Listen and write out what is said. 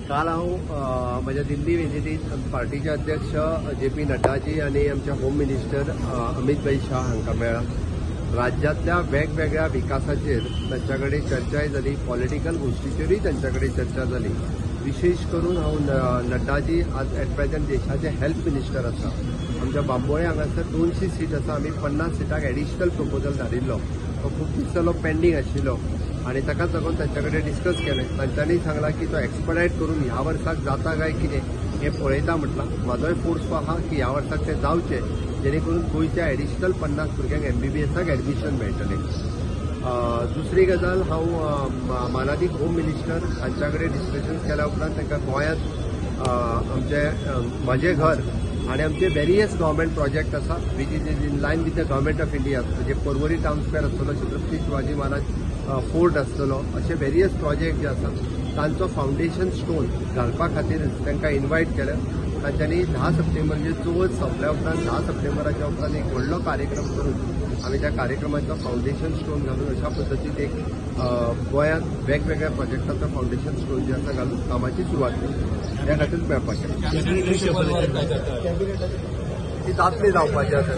काल हांव म्हज्या दिल्ली विजिटीत पार्टीचे अध्यक्ष JP नड्डाजी आणि आमचे होम मिनिस्टर अमित भाई शाह हांकां मेळ्ळा। राज्यांतल्या वेगवेगळ्या विकासाचेर तांच्या कडेन चर्चाय जाली, पॉलिटिकल गोष्टीचेरूय तांच्या कडेन चर्चा जाली। विशेष करून हांव नड्डाजी आज एट प्रेझेंट देशाचे हेल्थ मिनिस्टर आसा। आमच्या बांबोळे हांगासर 200 सीट आसा, आमी 50 सीटाक एडिशनल प्रपोजल धाडिल्लो। तो खूब दीस जालो पेंडींग आशिल्लो आणि ताकाच लागून तांच्या कडेन डिस्कस केलें। तांच्यांनी सांगलां की तो एक्सपर्टायट करून ह्या वर्साक जाता काय कितें हें पळयता म्हटलां। म्हाजोय फोर्स आहा की ह्या वर्साक तें जावचें, जेणे करून गोंयच्या एडिशनल 50 भुरग्यांक MBBSाक एडमिशन मेळटलें। दुसरी गजाल, हांव मानादीक होम मिनिस्टर हांच्या कडेन डिस्कशन केल्या उपरांत तांकां गोंयांत आमचे म्हजें घर आणि आमचे वेरियस गव्हर्मेंट प्रोजेक्ट आसा which is in line with the government of India. म्हणजे पर्वरी टाउन स्क्वेअर आसतलो, छत्रपती शिवाजी महाराज फोर्ट आसतलो, असे वेरियस प्रोजेक्ट जे आसा तांचो फाउंडेशन स्टोन घालपा खातीर तांकां इन्वायट केलें। तांच्यांनी 10 सप्टेंबर म्हणजे चवथ सोंपल्या उपरांत 10 सप्टेंबराच्या उपरांत एक व्हडलो कार्यक्रम करून आमी त्या कार्यक्रमाचो फाउंडेशन स्टोन घालून अशा पद्दतीन एक गोंयांत वेगवेगळ्या प्रोजेक्टाचो फाउंडेशन स्टोन जे आसा घालून कामाची सुरवात केली। त्या खातीर मेळपाचें ती जातली जावपाची आसा।